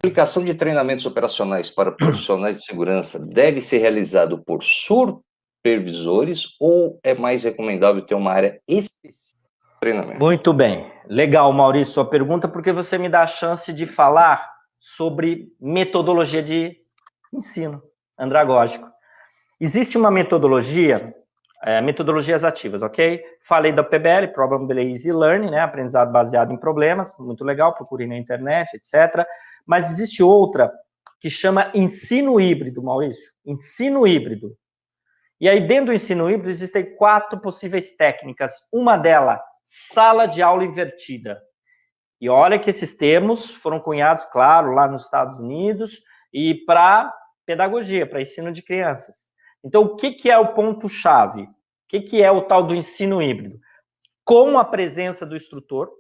aplicação de treinamentos operacionais para profissionais de segurança deve ser realizado por supervisores ou é mais recomendável ter uma área específica de treinamento? Muito bem. Legal, Maurício, sua pergunta, porque você me dá a chance de falar sobre metodologia de ensino andragógico. Existe uma metodologia, metodologias ativas, ok? Falei da PBL, Problem Based Learning, né? Aprendizado baseado em problemas, muito legal, procure na internet, etc. Mas existe outra que chama ensino híbrido, Maurício. Ensino híbrido. E aí, dentro do ensino híbrido, existem 4 possíveis técnicas. Uma delas, sala de aula invertida. E olha que esses termos foram cunhados, claro, lá nos Estados Unidos e para pedagogia, para ensino de crianças. Então, o que é o ponto-chave? O que é o tal do ensino híbrido? Com a presença do instrutor,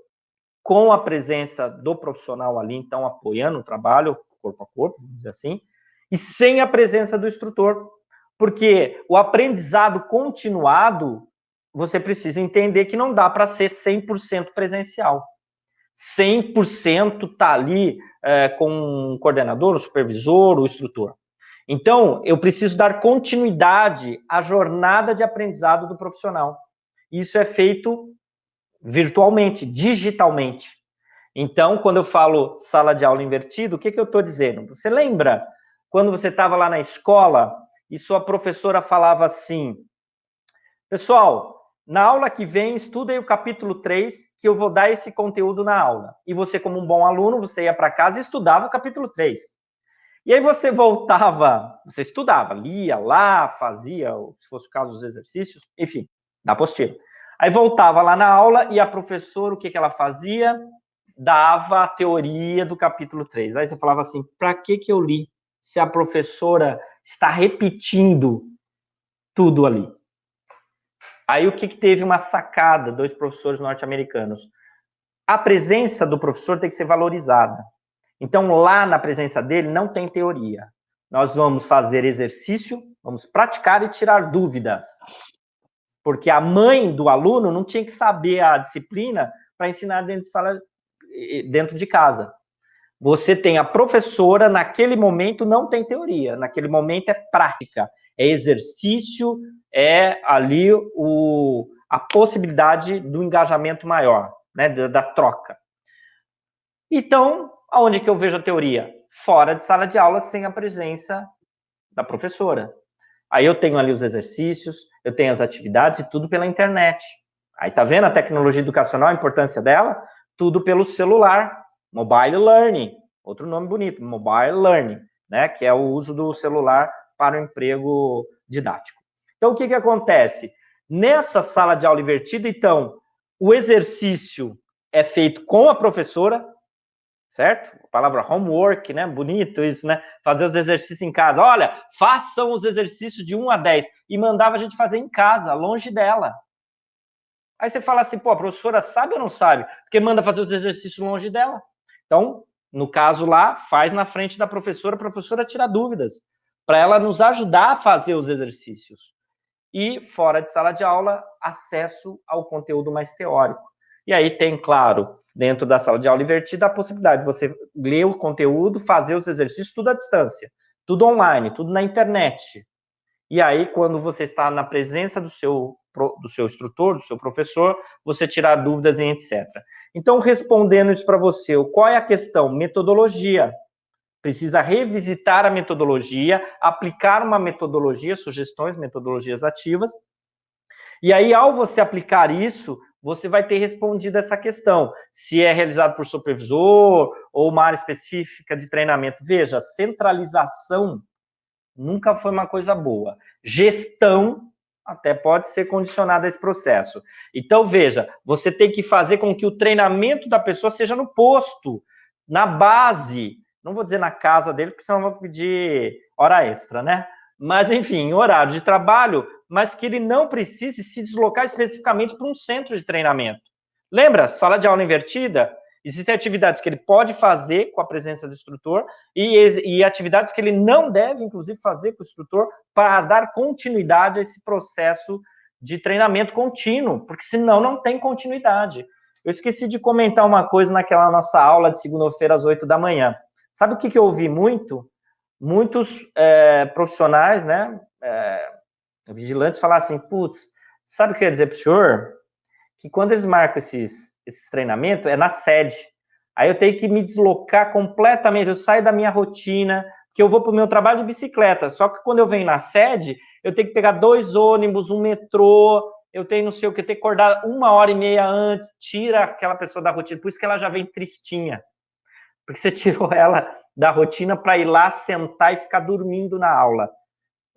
com a presença do profissional ali, então, apoiando o trabalho, corpo a corpo, vamos dizer assim, e sem a presença do instrutor. Porque o aprendizado continuado, você precisa entender que não dá para ser 100% presencial. 100% tá ali com o coordenador, o supervisor, o instrutor. Então, eu preciso dar continuidade à jornada de aprendizado do profissional. Isso é feito virtualmente, digitalmente. Então, quando eu falo sala de aula invertida, o que eu estou dizendo? Você lembra quando você estava lá na escola e sua professora falava assim: pessoal, na aula que vem, estudem o capítulo 3, que eu vou dar esse conteúdo na aula. E você, como um bom aluno, você ia para casa e estudava o capítulo 3. E aí você voltava, você estudava, lia lá, fazia, se fosse o caso, os exercícios, enfim, da apostila. Aí voltava lá na aula e a professora, o que ela fazia? Dava a teoria do capítulo 3. Aí você falava assim, para que eu li? Se a professora está repetindo tudo ali. Aí o que teve uma sacada, 2 professores norte-americanos? A presença do professor tem que ser valorizada. Então, lá na presença dele, não tem teoria. Nós vamos fazer exercício, vamos praticar e tirar dúvidas. Porque a mãe do aluno não tinha que saber a disciplina para ensinar dentro de casa. Você tem a professora, naquele momento não tem teoria, naquele momento é prática, é exercício, é ali a possibilidade do engajamento maior, né, da troca. Então, aonde que eu vejo a teoria? Fora de sala de aula, sem a presença da professora. Aí eu tenho ali os exercícios, eu tenho as atividades e tudo pela internet. Aí tá vendo a tecnologia educacional, a importância dela? Tudo pelo celular. Mobile Learning, outro nome bonito, Mobile Learning, né? Que é o uso do celular para o emprego didático. Então, o que acontece? Nessa sala de aula invertida, então, o exercício é feito com a professora, certo? A palavra homework, né? Bonito isso, né? Fazer os exercícios em casa. Olha, façam os exercícios de 1 a 10. E mandava a gente fazer em casa, longe dela. Aí você fala assim, pô, a professora sabe ou não sabe? Porque manda fazer os exercícios longe dela. Então, no caso lá, faz na frente da professora, a professora tira dúvidas, para ela nos ajudar a fazer os exercícios. E, fora de sala de aula, acesso ao conteúdo mais teórico. E aí tem, claro, dentro da sala de aula invertida, a possibilidade de você ler o conteúdo, fazer os exercícios, tudo à distância, tudo online, tudo na internet. E aí, quando você está na presença do seu instrutor, do seu professor, você tirar dúvidas e etc. Então, respondendo isso para você, qual é a questão? Metodologia. Precisa revisitar a metodologia, aplicar uma metodologia, sugestões, metodologias ativas. E aí, ao você aplicar isso, você vai ter respondido essa questão. Se é realizado por supervisor ou uma área específica de treinamento. Veja, centralização nunca foi uma coisa boa. Gestão até pode ser condicionada a esse processo. Então, veja, você tem que fazer com que o treinamento da pessoa seja no posto, na base. Não vou dizer na casa dele, porque senão eu vou pedir hora extra, né? Mas, enfim, horário de trabalho, mas que ele não precise se deslocar especificamente para um centro de treinamento. Lembra? Sala de aula invertida? Existem atividades que ele pode fazer com a presença do instrutor e atividades que ele não deve, inclusive, fazer com o instrutor para dar continuidade a esse processo de treinamento contínuo, porque senão não tem continuidade. Eu esqueci de comentar uma coisa naquela nossa aula de segunda-feira às 8 da manhã. Sabe o que eu ouvi muito? Muitos profissionais, né, vigilantes, falar assim, putz, sabe o que eu ia dizer para o senhor? Que quando eles marcam esses treinamentos, é na sede. Aí eu tenho que me deslocar completamente, eu saio da minha rotina, que eu vou para o meu trabalho de bicicleta. Só que quando eu venho na sede, eu tenho que pegar 2 ônibus, um metrô, eu tenho não sei o que, eu tenho que acordar 1h30 antes, tira aquela pessoa da rotina. Por isso que ela já vem tristinha. Porque você tirou ela da rotina para ir lá, sentar e ficar dormindo na aula.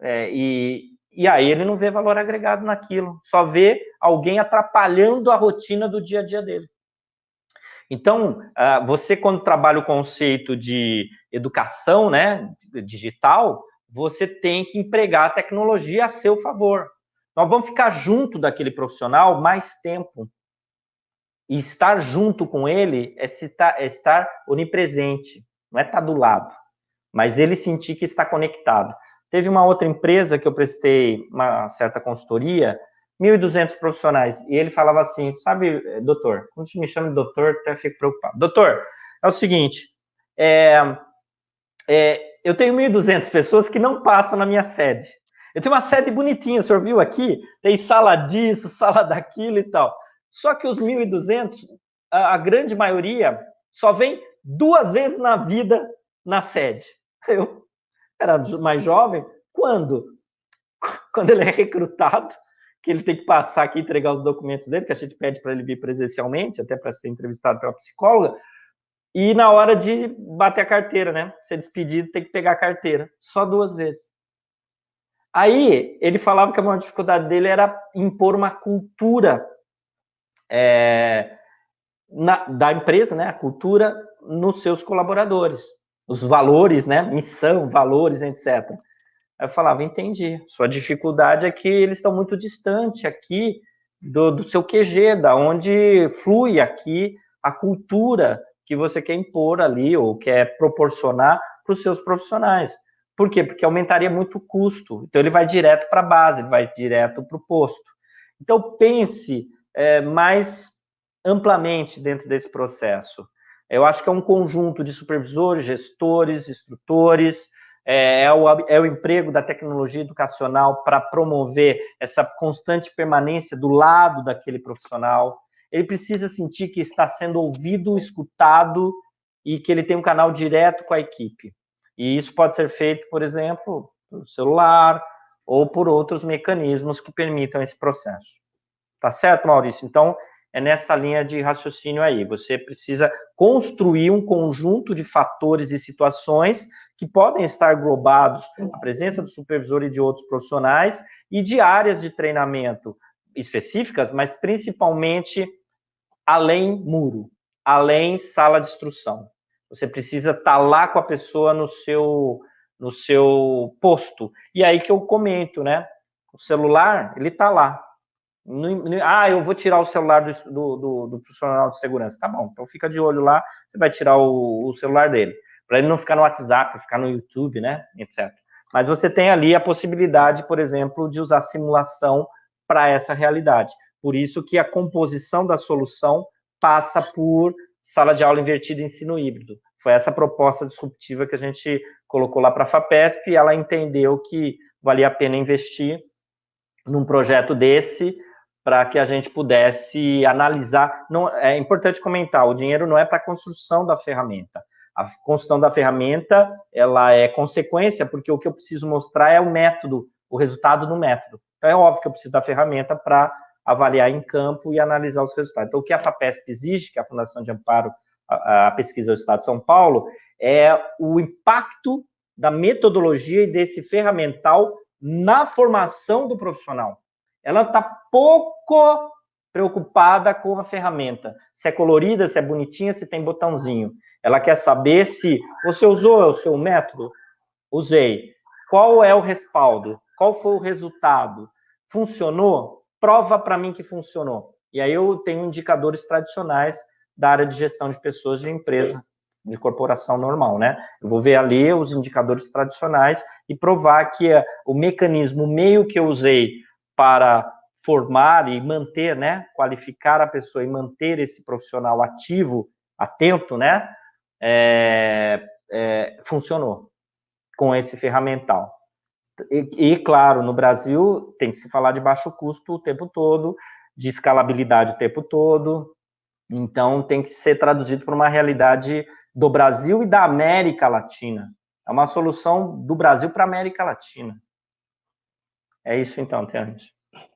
E aí ele não vê valor agregado naquilo, só vê alguém atrapalhando a rotina do dia a dia dele. Então, você quando trabalha o conceito de educação, né, digital, você tem que empregar a tecnologia a seu favor. Nós vamos ficar junto daquele profissional mais tempo. E estar junto com ele é estar onipresente, não é estar do lado, mas ele sentir que está conectado. Teve uma outra empresa que eu prestei uma certa consultoria, 1.200 profissionais, e ele falava assim, sabe, doutor, quando me chama de doutor, até fico preocupado. Doutor, é o seguinte, eu tenho 1.200 pessoas que não passam na minha sede. Eu tenho uma sede bonitinha, o senhor viu aqui? Tem sala disso, sala daquilo e tal. Só que os 1.200, a grande maioria, só vem 2 vezes na vida na sede. Eu era mais jovem, quando ele é recrutado, que ele tem que passar aqui e entregar os documentos dele, que a gente pede para ele vir presencialmente, até para ser entrevistado pela psicóloga, e na hora de bater a carteira, né? Ser despedido, tem que pegar a carteira. Só 2 vezes. Aí, ele falava que a maior dificuldade dele era impor uma cultura da empresa, né? A cultura nos seus colaboradores. Os valores, né? Missão, valores, etc. Aí eu falava, entendi. Sua dificuldade é que eles estão muito distantes aqui do seu QG, da onde flui aqui a cultura que você quer impor ali ou quer proporcionar para os seus profissionais. Por quê? Porque aumentaria muito o custo. Então, ele vai direto para a base, ele vai direto para o posto. Então, pense mais amplamente dentro desse processo. Eu acho que é um conjunto de supervisores, gestores, instrutores, é o emprego da tecnologia educacional para promover essa constante permanência do lado daquele profissional. Ele precisa sentir que está sendo ouvido, escutado e que ele tem um canal direto com a equipe. E isso pode ser feito, por exemplo, pelo celular ou por outros mecanismos que permitam esse processo. Tá certo, Maurício? Então, é nessa linha de raciocínio aí. Você precisa construir um conjunto de fatores e situações que podem estar englobados a presença do supervisor e de outros profissionais e de áreas de treinamento específicas, mas principalmente além muro, além sala de instrução. Você precisa estar lá com a pessoa no seu posto. E aí que eu comento, né? O celular, ele está lá. Eu vou tirar o celular do profissional de segurança. Tá bom, então fica de olho lá, você vai tirar o celular dele, para ele não ficar no WhatsApp, ficar no YouTube, né, etc. Mas você tem ali a possibilidade, por exemplo, de usar simulação para essa realidade. Por isso que a composição da solução passa por sala de aula invertida e ensino híbrido. Foi essa proposta disruptiva que a gente colocou lá para a FAPESP e ela entendeu que valia a pena investir num projeto desse para que a gente pudesse analisar. Não, é importante comentar, o dinheiro não é para a construção da ferramenta. A construção da ferramenta, ela é consequência, porque o que eu preciso mostrar é o método, o resultado do método. Então, é óbvio que eu preciso da ferramenta para avaliar em campo e analisar os resultados. Então, o que a FAPESP exige, que é a Fundação de Amparo à Pesquisa do Estado de São Paulo, é o impacto da metodologia e desse ferramental na formação do profissional. Ela está pouco preocupada com a ferramenta. Se é colorida, se é bonitinha, se tem botãozinho. Ela quer saber se você usou o seu método? Usei. Qual é o respaldo? Qual foi o resultado? Funcionou? Prova para mim que funcionou. E aí eu tenho indicadores tradicionais da área de gestão de pessoas de empresa, de corporação normal, né? Eu vou ver ali os indicadores tradicionais e provar que o mecanismo, o meio que eu usei para formar e manter, né, qualificar a pessoa e manter esse profissional ativo, atento, né, funcionou com esse ferramental. E, claro, no Brasil tem que se falar de baixo custo o tempo todo, de escalabilidade o tempo todo, então tem que ser traduzido para uma realidade do Brasil e da América Latina. É uma solução do Brasil para a América Latina. É isso então, Tianes.